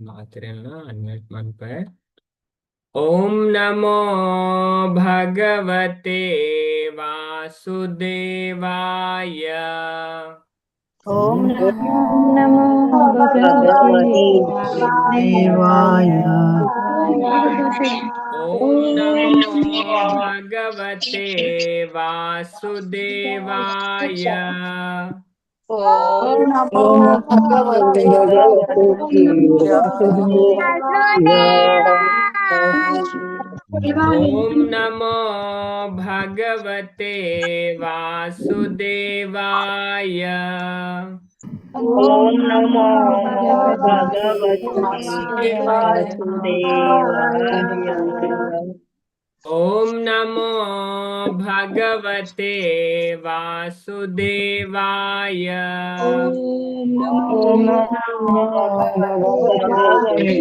ಮಾತ್ರೆಯನ್ನ unmute ಮಾಡ್ಪೆ. ಓಂ ನಮೋ ಭಗವತೆ ವಾಸುದೇವಾಯ. ಓಂ ನಮೋ ಭಗವತೆ ದೇವಾಯ. ಓಂ ನಮೋ ಭಗವತೆ ವಾಸುದೇವಾಯ. ಓಂ ನಮೋ ಭಗವತೆ ಓಂ ನಮೋ ಭಗವತೆ ವಾಸುದೇವಾಯ. ಓಂ ನಮೋ ಭಗವತೆ ವಾಸುದೇವಾಯ. ಓಂ ನಮೋ ಭಗವತೆ ವಾಸುದೇವಾಯ. ಓಂ ನಮೋ ಭಗವತೆ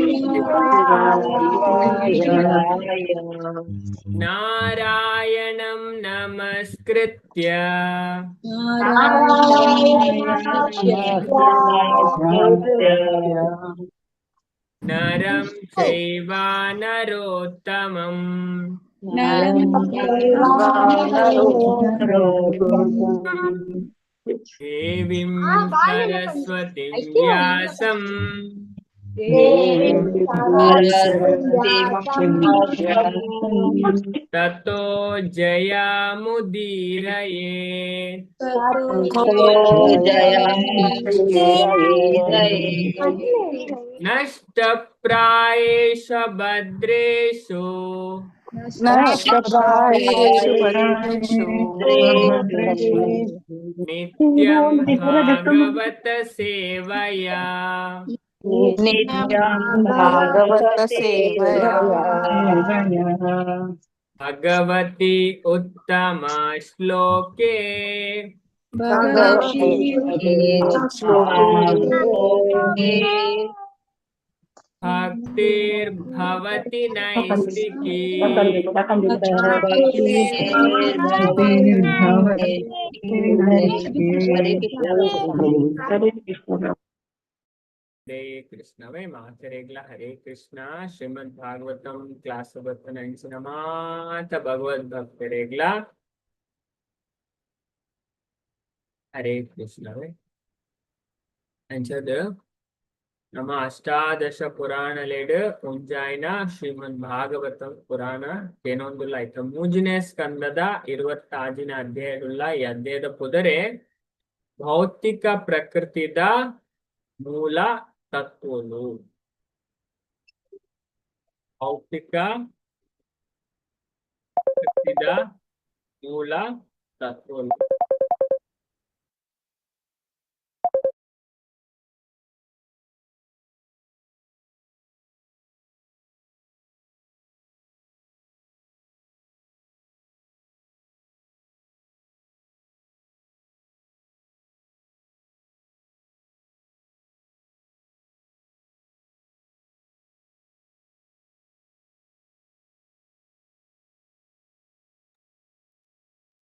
ವಾಸುದೇವಾಯ. ನಾರಾಯಣಂ ನಮಸ್ಕೃತ್ಯ ನರಂ ಚೈವ ನರೋತ್ತಮಂ ದೇವಿಂ ಸರಸ್ವತಿಂ ವ್ಯಾಸಂ ತತೋ ಜಯಮುದೀರಯೇ. ನಷ್ಟಪ್ರಾಯೇಷ ಭದ್ರೇಷು ನಿತ್ಯಂ ಭಾಗವತ ಸೇವಯಾ. ಭಾಗವತ ಸೇವಯಾ ಭಗವತಿ ಉತ್ತಮ ಶ್ಲೋಕೆ ಭಕ್ತಿರ್ಭವತಿ ನೈಷ್ಠಿಕಿ. ಹರೇ ಕೃಷ್ಣವೇ ಮಾತರೆಗ್ಲ. ಹರೇ ಕೃಷ್ಣ. ಶ್ರೀಮದ್ ಭಾಗವತಂ ಕ್ಲಾಸ್ ನಂಚಿನ ಮಾತ ಭಗವದ್ ಭಕ್ತರೆಗ್ಲ ಹರೇ ಕೃಷ್ಣವೇ ಅಂಚದ ನಮ್ಮ ಅಷ್ಟಾದಶ ಪುರಾಣಲೆಡ್ ಮುಂಜಾಯಿನ ಶ್ರೀಮದ್ ಭಾಗವತಂ ಪುರಾಣ ಏನೊಂದುಲ್ಲ ಆಯ್ತು. ಮೂಜನೇ ಸ್ಕಂದದ 26ನೇ ಅಧ್ಯಾಯದುಲ್ಲ. ಈ ಅಧ್ಯಾಯದ ಪುದರೆ ಭೌತಿಕ ಪ್ರಕೃತಿದ ಮೂಲ ತತ್ವಗಳು. ಭೌತಿಕ ಪ್ರಕೃತಿದ ಮೂಲ ತತ್ವಗಳು.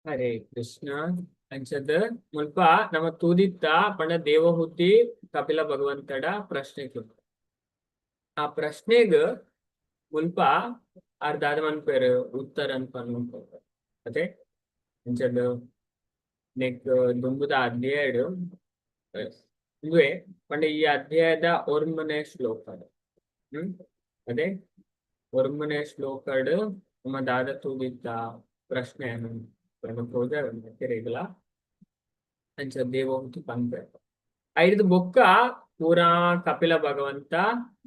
ಹರೇ ಕೃಷ್ಣ ಅಂಚದ ಮುಲ್ಪ ನಮ್ಮ ತೂದಿತ್ತ ಪಂಡ ದೇವಹೂತಿ ಕಪಿಲ ಭಗವಂತಡ ಪ್ರಶ್ನೆಗೆ ಆ ಪ್ರಶ್ನೆಗ ಮುಲ್ಪ ಅರ್ಧಾದ ಮನ್ಪೇರು ಉತ್ತರ ಅನ್ಪನ್ನುಂಟು ಅದೇ ಅಂಚದ ನೆಕ್ ದುಂಬುದ ಅಧ್ಯಾಯಡು ಇವೆ ಪಂಡ ಈ ಅಧ್ಯಾಯದ ಒರ್ಮನೆ ಶ್ಲೋಕ ಅದೇ ಒರ್ಮನೆ ಶ್ಲೋಕಡು ನಮ್ಮ ದಾದ ತೂದಿತ್ತ ಪ್ರಶ್ನೆಯನ್ನು ತೆರೆಗಲ ಅಂಚ ದೇವಹೂತಿ ಪಂಪೆ ಐದು ಬೊಕ್ಕ ಪೂರಾ ಕಪಿಲ ಭಗವಂತ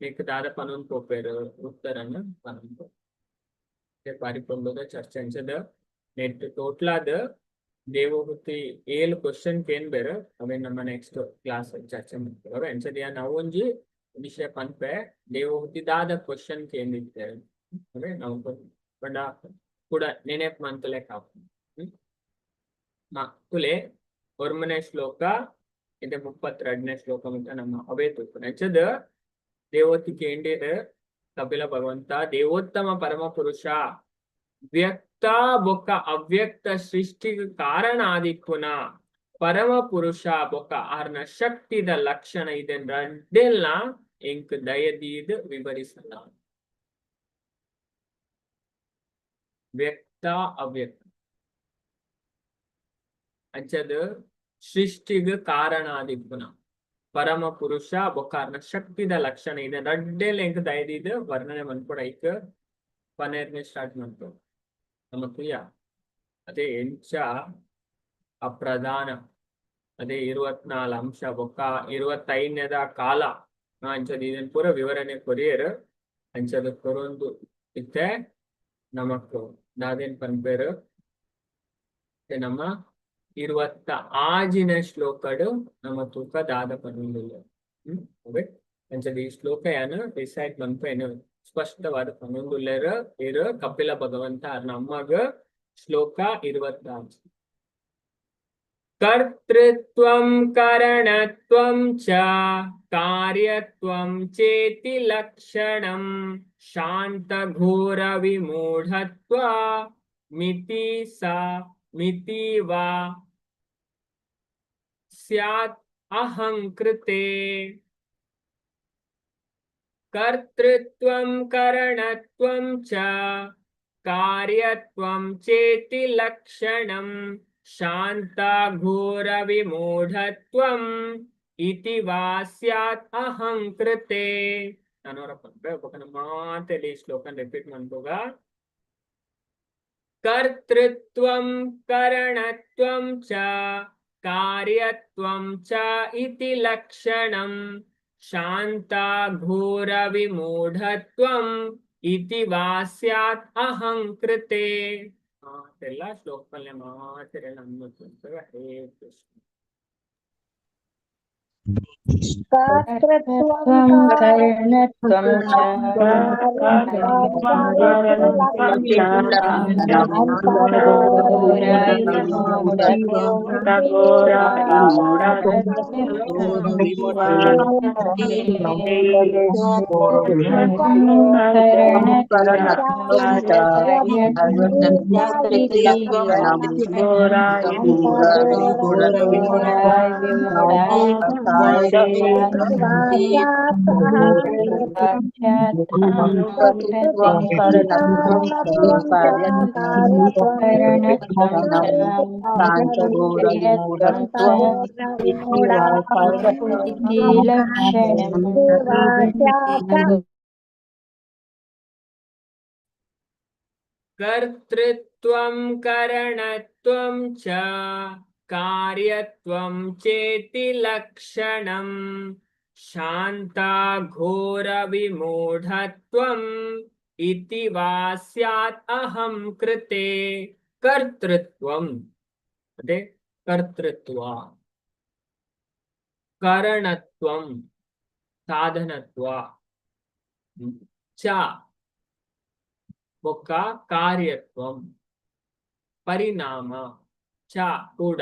ನೆಕ್ ದಾದ ಪನೊಂದು ಪೋಪೇರು ಉತ್ತರನ್ನು ಪನೊಂದು ಪಾರಿಕೊಂಡದ ಚರ್ಚೆ ಅಂಚದ ನೆಟ್ ಟೋಟ್ಲಾದ ದೇವಹೂತಿ 7 ಕ್ವಶನ್ ಕೇನ್ ಬೇರೆ ಅವೇ ನಮ್ಮ ನೆಕ್ಸ್ಟ್ ಕ್ಲಾಸ್ ಚರ್ಚೆ ಮಾಡ್ತೇವೆ. ಅಂಚದ ನಾವು ಒಂಜಿ ವಿಷಯ ಪಂಪೆ ದೇವಹೂತಿ ದಾದ ಕ್ವಶನ್ ಕೇನ್ ಇರ್ತೇವೆ ಅವೇ ನಾವು ಪಂಡ ಕೂಡ ನೆನೆಪ್ ಮಂತಲೆ ಕಾಪು ತುಲೆ ಒರ್ಮನೆ ಶ್ಲೋಕ ಇದೆ 32ನೇ ಶ್ಲೋಕ ಅಂತ ನಮ್ಮ ಅವೇ ತುಪ್ಪು ನೆಚ್ಚದ ದೇವೋತಿ ಕೇಂದ್ರ ಕಪಿಲ ಭಗವಂತ ದೇವೋತ್ತಮ ಪರಮ ಪುರುಷ ವ್ಯಕ್ತ ಬೊಕ್ಕ ಅವ್ಯಕ್ತ ಸೃಷ್ಟಿಗೆ ಕಾರಣ ಆದಿಕ್ಕುನ ಪರಮ ಪುರುಷ ಬೊಕ್ಕ ಆರ್ನ ಶಕ್ತಿದ ಲಕ್ಷಣ ಇದೆ ಅಡ್ಡೆಲ್ಲ ಎಂಕ್ ದಯದೀದ್ ವಿವರಿಸಲ ವ್ಯಕ್ತ ಅವ್ಯಕ್ತ ಅಂಚದ ಸೃಷ್ಟಿಗ್ ಕಾರಣಾದಿಪ್ಪುನ ಪರಮ ಪುರುಷ ಬೊಕ್ಕಾರ್ನ ಶಕ್ತಿದ ಲಕ್ಷಣ ಇದೆ ರಡ್ಡೆಲ್ ಎಂಕ್ ದಯದೀದ್ ವರ್ಣನೆ ಮನ್ಪುಡ ಐಕ್ ಪನೇರ್ನೆ ಸ್ಟಾರ್ಟ್ ಮಾಡ್ತು ನಮ್ಮ ಕ್ರಿಯಾ ಅದೇ ಎಂಚ ಅಪ್ರಧಾನ ಅದೇ 24 ಅಂಶ ಬೊಕ್ಕ 25ನೇದ ಕಾಲ ಅಂಚದ ಇದನ್ ಪೂರ ವಿವರಣೆ ಕೊರಿಯರ್ ಅಂಚದ ಕೊರೊಂದು ಇತ್ತೆ ನಮಕ್ ದಾದೇನ್ ಪನ್ಪೇರು ನಮ್ಮ 26ನೇ ಶ್ಲೋಕಡು ನಮ್ಮ ತೂಕ ದಾದ ಪನ್ನೊಂದುಲ್ಲ ಅಂಚದ ಈ ಶ್ಲೋಕ ಏನು ರಿಸೈಟ್ ಮನ್ಪ ಏನು ಸ್ಪಷ್ಟವಾದ ಪನ್ನೊಂದುಲ್ಲೇರು ಇರು ಕಪಿಲ ಭಗವಂತ ನಮ್ಮಗ ಶ್ಲೋಕ 26 ಕರ್ತೃತ್ವಂ ಕರಣತ್ವಂ ಚ ಕಾರ್ಯತ್ವಂ ಚೇತಿ ಲಕ್ಷಣಂ ಶಾಂತ ಘೋರ ವಿಮೂಢತ್ವ ಮಿತಿ ಸಾ ಮಿತಿ ವಾ ಸ್ಯಾತ್ ಅಹಂಕೃತೆ ಕರ್ತೃತ್ವಂ ಕರಣತ್ವಂ ಚ ಕಾರ್ಯತ್ವಂ ಚೇತಿ ಲಕ್ಷಣಂ ಶಾಂತ ಘೋರ ವಿಮೂಢತ್ವಂ ಇತಿ ವಾ ಸ್ಯಾತ್ ಅಹಂಕೃತೆ ನಾನು ಮಾತಲ್ಲಿ ಶ್ಲೋಕ ರಿಪೀಟ್ ಮಾಡ್ಬೋಗ ಕರ್ತೃತ್ವಂ ಕರಣತ್ವಂ ಚ ಕಾರ್ಯತ್ವಂ ಚ ಇತಿ ಲಕ್ಷಣಂ ಶಾಂತ ಘೋರ ವಿಮೂಢತ್ವಂ ಇತಿ ವಾ ಸ್ಯಾತ್ ಅಹಂಕೃತೆ ಎಲ್ಲ ಶ್ಲೋಕಲ್ಲೇ ಮಾತ್ರ ಹರೇ ಕೃಷ್ಣ ಕರ್ತೃತ್ವಂ ಕರ್ಣತ್ವಂ ಚ ಕರ್ತೃತ್ವಂ ಕರಣತ್ವಂ ಚ ಕಾರ್ಯತ್ವಂ ಚೇತಿ ಲಕ್ಷಣಂ ಶಾಂತ ಘೋರ ವಿಮೂಢತ್ವಂ ಇತಿ ವಾ ಸ್ಯಾತ್ ಅಹಂ ಕೃತೆ ಕರ್ತೃತ್ವಂ ಅದೇ ಕರ್ತೃತ್ವ ಕರಣತ್ವಂ ಸಾಧನತ್ವ ಚ ಬೊಕ್ಕ ಕಾರ್ಯತ್ವಂ ಪರಿಣಾಮ ಚ ಕೂಡ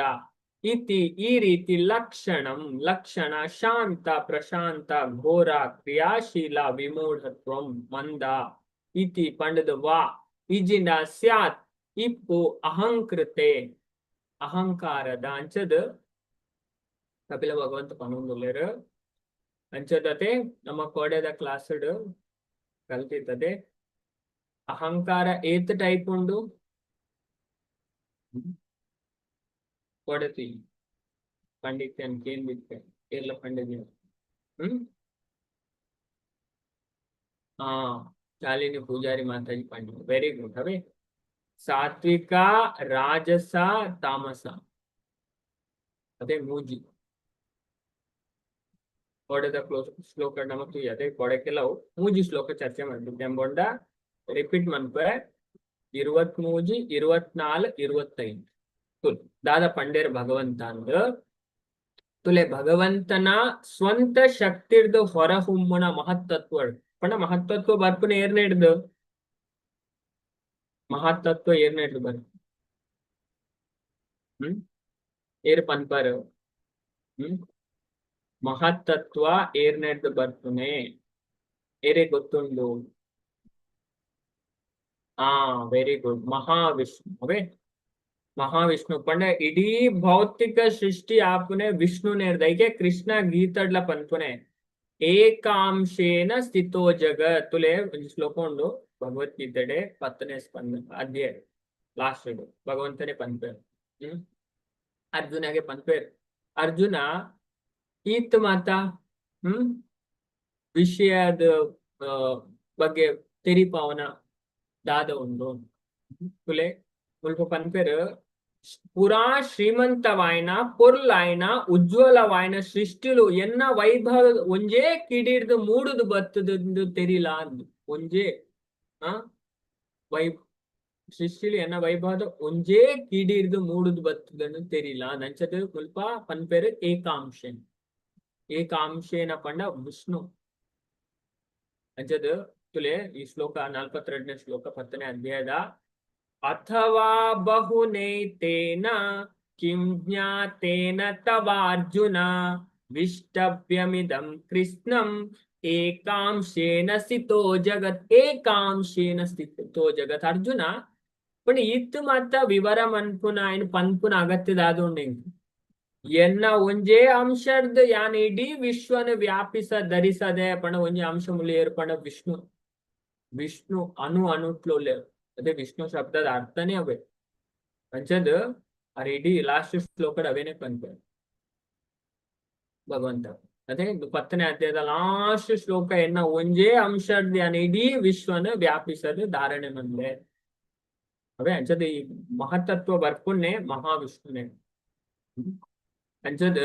ಇತಿ ಈ ರೀತಿ ಲಕ್ಷಣಂ ಲಕ್ಷಣ ಶಾಂತ ಪ್ರಶಾಂತ ಘೋರ ಕ್ರಿಯಾಶೀಲ ವಿಮೂಢತ್ವಂ ಮಂದ ಇತಿ ಪಂಡದ ವಾ ಇಜಿನ ಸ್ಯಾತ್ ಇಪ್ಪು ಅಹಂಕೃತೆ ಅಹಂಕಾರದ ಅಂಚದ ಕಪಿಲ ಭಗವಂತ ಪನ್ನೊಂದುಲ್ಲೇರು ಅಂಚದತೆ ನಮ್ಮ ಕೋಡೆದ ಕ್ಲಾಸ್ ಕಲ್ತಿದ್ದದೆ ಅಹಂಕಾರ ಏತ್ ಟೈಪ್ ಉಂಡು ಕೊಡತಿ ಪಂಡಿತನ್ ಕೇಂದ್ರಿತ ಎಲ್ಲ ಪಂಡಿತ ಶಾಲಿನಿ ಪೂಜಾರಿ ಮಾತಾಜಿ ಪಂಡಿತ ವೆರಿ ಗುಡ್ ಅವೇ ಸಾತ್ವಿಕ ರಾಜಸ ತಾಮಸ ಅದೇ ಮೂಜಿ ಕೊಡದ ಶ್ಲೋಕ ನಮಕ್ ಅದೇ ಕೊಡಕ್ಕೆಲ್ಲವು ಮೂಜಿ ಶ್ಲೋಕ ಚರ್ಚೆ ಮಾಡ್ಬಿಟ್ಟು ಎಂಬೊಂಡ ರಿಪೀಟ್ ಮನ್ಪ 23 24 25 ತುಲ್ ದಾದ ಪಂಡೇರ್ ಭಗವಂತ ಅಂದ್ ತುಲೆ ಭಗವಂತನ ಸ್ವಂತ ಶಕ್ತಿರ್ದು ಹೊರ ಹುಮ್ಮನ ಮಹತ್ತತ್ವ ಪಂಡ ಮಹತ್ತತ್ವ ಬರ್ಪುನ ಏರ್ನ ಹಿಡ್ದು ಮಹತ್ತತ್ವ ಏರ್ನ ಹಿಡ್ದು ಬರ್ಪ ಏರ್ ಪನ್ಪರ್ ಮಹತ್ತತ್ವ ಏರ್ನ ಹಿಡ್ದು ಬರ್ಪುನೆ ಏರೇ ಗೊತ್ತುಂಡು ವೆರಿ ಗುಡ್ ಮಹಾವಿಷ್ಣು ಅವೇ ಮಹಾವಿಷ್ಣು ಪಂಡ ಇಡೀ ಭೌತಿಕ ಸೃಷ್ಟಿ ಆಪುನೆ ವಿಷ್ಣು ನೇರ್ದೈಕೆ ಕೃಷ್ಣ ಗೀತಡ್ಲ ಪನ್ಪುನೆ ಏಕಾಂಶೇನ ಸ್ಥಿತೋ ಜಗತ್ ತುಲೆ ಒಂದು ಶ್ಲೋಕ ಉಂಡು ಭಗವದ್ಗೀತೆಡೆ 10ನೇ ಅಧ್ಯಾಯ ಲಾಸ್ಟ್ ಭಗವಂತನೇ ಪನ್ಪೇರು ಅರ್ಜುನಗೆ ಪನ್ಪೇರು ಅರ್ಜುನ ಈತ್ ಮಾತ ವಿಷಯದ ಬಗ್ಗೆ ತೆರಿಪಾವನ ದಾದ ಉಂಡು ತುಲೆ ಮುಲ್ಪ ಪನ್ಪೇರು ಪುರಾ ಶ್ರೀಮಂತವಾಯಿನ ಪೊರ್ಲಾಯಿನ ಉಜ್ವಲವಾಯಿನ ಸೃಷ್ಟಿಲು ಎನ್ನ ವೈಭವ ಒಂಜೇ ಕಿಡಿಡ್ದು ಮೂಡುದು ಬತ್ತದು ತೆರಿಲ ಒಂಜೇ ವೈ ಸೃಷ್ಟಿಲು ಎನ್ನ ವೈಭವದ ಒಂಜೇ ಕಿಡಿಡ್ದು ಮೂಡುದು ಬತ್ತದನ್ನು ತೆರಿಲ ನಂಚದು ಮುಲ್ಪ ಪನ್ಪೇರು ಏಕಾಂಶನ್ ಏಕಾಂಶೇನ ಪಂಡ ವಿಷ್ಣು ಅಂಚದು ತುಲೆ ಈ ಶ್ಲೋಕ 42ನೇ ಶ್ಲೋಕ 10ನೇ ಅಧ್ಯಾಯದ ಅಥವಾ ಬಹುನೈತೇನ ಕಿಂ ಜ್ಞಾತೇನ ತವಾರ್ಜುನ ವಿಷ್ಟವ್ಯಮಿದಂ ಕೃಷ್ಣಂ ಏಕಾಂಶೇನ ಸ್ಥಿತೋ ಜಗತ್ ಏಕಾಂಶೇನ ಸ್ಥಿತೋ ಜಗತ್ ಅರ್ಜುನ पण ಇತ್ತು ಮತ್ತ ವಿವರ ಮನ್ಪುನ ಏನು ಪನ್ಪುನ ಅಗತ್ಯದಾದ ಎನ್ನ ಒಂಜೇ ಅಂಶದ ಯಾನ್ ಇಡೀ ವಿಶ್ವನ ವ್ಯಾಪಿಸ ಧರಿಸದೆ ಪಣ ಒಂಜೇ ಅಂಶ ಮುಳಿ ಏರ್ಪಣ ವಿಷ್ಣು ವಿಷ್ಣು ಅನುಟ್ಲೋಲೆ ಅದೇ ವಿಷ್ಣು ಶಬ್ದದ ಅರ್ಥನೇ ಅವೇ ಅಂಚದ್ ಆ ಇಡೀ ಲಾಸ್ಟ್ ಶ್ಲೋಕದ ಅವೇನೆ ಪನ್ಪೆ ಭಗವಂತ ಅದೇ 10ನೇ ಅಧ್ಯಾಯದ ಲಾಸ್ಟ್ ಶ್ಲೋಕ ಎನ್ನ ಒಂಜೇ ಅಂಶದ ಯಾನ್ ಇಡೀ ವಿಶ್ವನ ವ್ಯಾಪಿಸದು ಧಾರಣೆ ಮಂದೆ ಅವೇ ಅಂಚದ್ ಈ ಮಹತ್ತತ್ವ ಬರ್ಪುನ್ನೆ ಮಹಾವಿಷ್ಣುನೆ ಅಂಚದ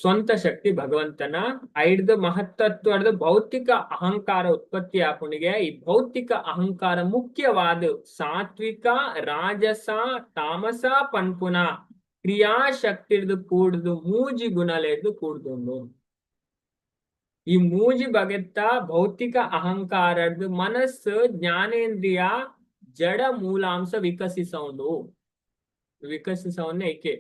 ಸ್ವಂತ ಶಕ್ತಿ ಭಗವಂತನ ಐಡ್ದ ಮಹತ್ತತ್ವದ ಭೌತಿಕ ಅಹಂಕಾರ ಉತ್ಪತ್ತಿ ಆಪುಣಿಗೆ ಈ ಭೌತಿಕ ಅಹಂಕಾರ ಮುಖ್ಯವಾದ ಸಾತ್ವಿಕ ರಾಜಸ ತಾಮಸ ಪನ್ಪುನ ಕ್ರಿಯಾಶಕ್ತಿರ್ದು ಕೂಡ್ದು ಮೂಜಿ ಗುಣಲೇರ್ದು ಕೂಡ್ದು ಈ ಮೂಜಿ ಬಗೆತ್ತ ಭೌತಿಕ ಅಹಂಕಾರದ್ದು ಮನಸ್ಸು ಜ್ಞಾನೇಂದ್ರಿಯ ಜಡ ಮೂಲಾಂಶ ವಿಕಸಿಸೋನ್ನೇ ಏಕೆ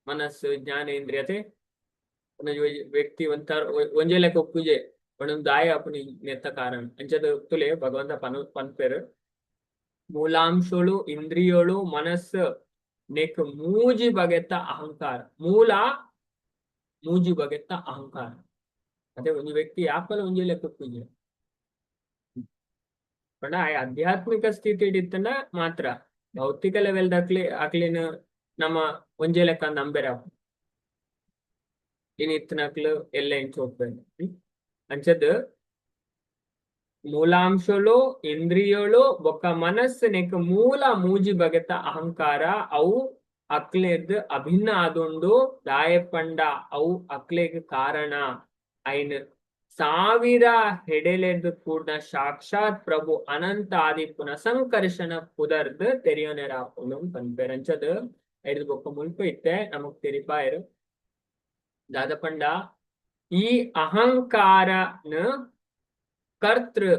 ಮನಸ್ಸು ಜ್ಞಾನೇಂದ್ರಿಯತೆ ವ್ಯಕ್ತಿ ಒಂಜೆ ಲೆಕ್ಕ ಪೂಜೆ ಒಂದೊಂದು ದಾಯ ಅಪನಿ ನೆತ್ತ ಕಾರಣ ಅಂಚದ ತುಲೆ ಭಗವಂತ ಪನ್ಪೇರು ಮೂಲಾಂಶಗಳು ಇಂದ್ರಿಯೋಳು ಮನಸ್ಸು ನೆಕ್ ಮೂಜಿ ಬಗೆತ್ತ ಅಹಂಕಾರ ಮೂಜಿ ಬಗೆತ್ತ ಅಹಂಕಾರ ಅದೇ ಒಂದು ವ್ಯಕ್ತಿ ಯಾಪಲ ಒಂಜೆ ಲೆಕ್ಕ ಪೂಜೆ ಪಂಡ ಆಧ್ಯಾತ್ಮಿಕ ಸ್ಥಿತಿ ಹಿಡಿತನ ಮಾತ್ರ ಭೌತಿಕ ಲೆವೆಲ್ ಅಕ್ಲಿನ ನಮ್ಮ ಒಂಜೆ ಲೆಕ್ಕ ನಂಬೆರ ಇನಿತ್ತನಕ್ಲು ಎಲ್ಲ ಇಂಚು ಹೋಗ್ಬೇಕು ಅಂಚದ್ ಮೂಲಾಂಶಗಳು ಇಂದ್ರಿಯೋಳು ಬೊಕ್ಕ ಮನಸ್ಸು ನೆಕ್ ಮೂಲ ಮೂಜಿ ಬಗೆತ ಅಹಂಕಾರ ಅವು ಅಕ್ಲೆದ್ ಅಭಿನ್ನ ಆದುಂಡು ದಾಯಪಂಡ ಅವು ಅಕ್ಲೆಗ್ ಕಾರಣ ಐನ್ ಸಾವಿರ ಹೆಡೆಲೆರ್ದು ಕೂಡ ಸಾಕ್ಷಾತ್ ಪ್ರಭು ಅನಂತ ಆದಿ ಪುನಃ ಸಂಕರ್ಷಣ ಪುದರ್ದ್ ತೆರಿಯೋನೆರ ಪನ್ಪೇರ್ ಅಂಚದ್ ಐದು ಬೊಕ್ಕ ಮುಲ್ಪ ಇತ್ತೆ ನಮಗ್ ತೆರಿಪಾಯರು ದಾದಪಂಡ ಈ ಅಹಂಕಾರನ ಕರ್ತೃ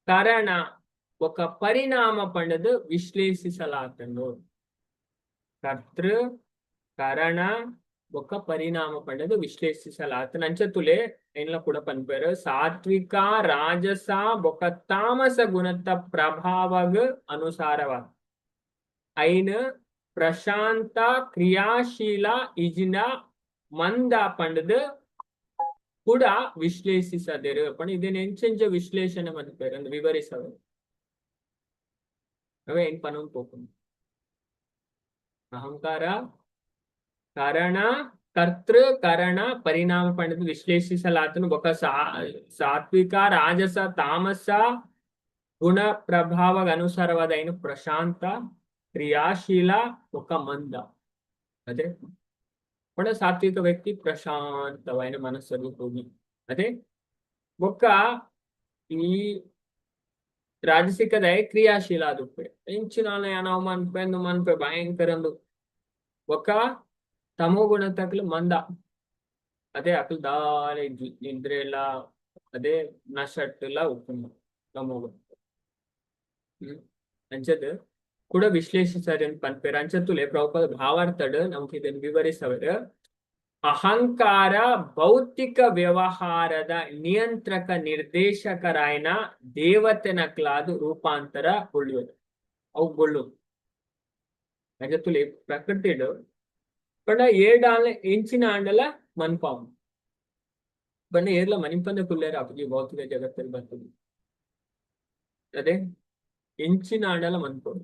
ಕಾರಣ ఒక ಪರಿಣಾಮ ಪಂಡದು ವಿಶ್ಲೇಷಿಸಲಾತನು ಕರ್ತೃ ಕಾರಣ ఒక ಪರಿಣಾಮ ಪಂಡದು ವಿಶ್ಲೇಷಿಸಲಾತನು ಅಂಚತುಲೆ ಏನ್ಲ ಕೂಡ ಪನ್ಪೇರು ಸಾತ್ವಿಕ ರಾಜಸ ಬೊಕ ತಾಮಸ ಗುಣತ ಪ್ರಭಾವಗ ಅನುಸಾರವಾದ ಐನ್ ಪ್ರಶಾಂತ ಕ್ರಿಯಾಶೀಲ ಇಜಿನ ಮಂದ ಪಂಡದು ಕೂಡ ವಿಶ್ಲೇಷಿಸದಿರು ಪಣ ಇದನ್ನ ಎಂಚೆಂಚ ವಿಶ್ಲೇಷಣೆ ಮಾಡ್ತಾರೆ ಅಂದ್ರೆ ವಿವರಿಸವರು ಅವೇ ಏನ್ ಪನೊಂದು ಪೋಕೊಂಡು ಅಹಂಕಾರ ಕಾರಣ ಕರ್ತೃ ಕಾರಣ ಪರಿಣಾಮ ಪಂಡದು ವಿಶ್ಲೇಷಿಸಲಾತನು ಬೊಕ ಸಾತ್ವಿಕ ರಾಜಸ ತಾಮಸ ಗುಣ ಪ್ರಭಾವಗ ಅನುಸಾರವಾದ ಏನು ಪ್ರಶಾಂತ ಕ್ರಿಯಾಶೀಲ ಬೊಕ ಮಂದ ಅದೇ ಪಣ ಸಾತ್ವಿಕ ವ್ಯಕ್ತಿ ಪ್ರಶಾಂತವಾದ ಮನಸ್ಸಲ್ಲಿ ಹೋಗಿ ಅದೇ ಬೊಕ್ಕ ಈ ರಾಜಸಿಕದ ಕ್ರಿಯಾಶೀಲ ಆದುಪ್ಪೆ ಇಂಚಿನ ನಾವು ಮನ್ಪೆ ಭಯಂಕರಂದು ಒಕ್ಕ ತಮೋ ಗುಣ ತಕ್ಲು ಮಂದ ಅದೇ ಅಕ್ಲು ದಾಲೆ ನಿದ್ರೆ ಎಲ್ಲ ಅದೇ ನಶಟ್ಟೆಲ್ಲ ಉಪ್ಪು ತಮೋ ಗುಣ ಅಂಚದ್ ಕೂಡ ವಿಶ್ಲೇಷಿಸರಿ ಪನ್ಪೇರು ಅಂಚತ್ತುಲೆ ಪ್ರಭುಪಾದ ಭಾವಾರ್ಥಡ್ ನಮ್ಗೆ ಇದನ್ನು ವಿವರಿಸವರು ಅಹಂಕಾರ ಭೌತಿಕ ವ್ಯವಹಾರದ ನಿಯಂತ್ರಕ ನಿರ್ದೇಶಕರಾಯನ ದೇವತೆನಕ್ಲಾದು ರೂಪಾಂತರ ಗೊಳ್ಳುವುದು ಅವು ಗೊಳ್ಳುದು ಅಂಚತ್ತುಲೆ ಪ್ರಕೃತಿಡು ಪಂಡ ಎಂಚಿನ ಆಂಡಲ ಮನ್ಪಾವು ಬಣ್ಣ ಏರ್ಲ ಮನಿಪಂದ ಕುಲ್ಲೇರ ಅಪ್ಪಜಿ ಭೌತಿಕ ಜಗತ್ತಲ್ಲಿ ಬರ್ತದೆ ಅದೇ ಎಂಚಿನ ಆಂಡಲ ಮನ್ಪೋಡು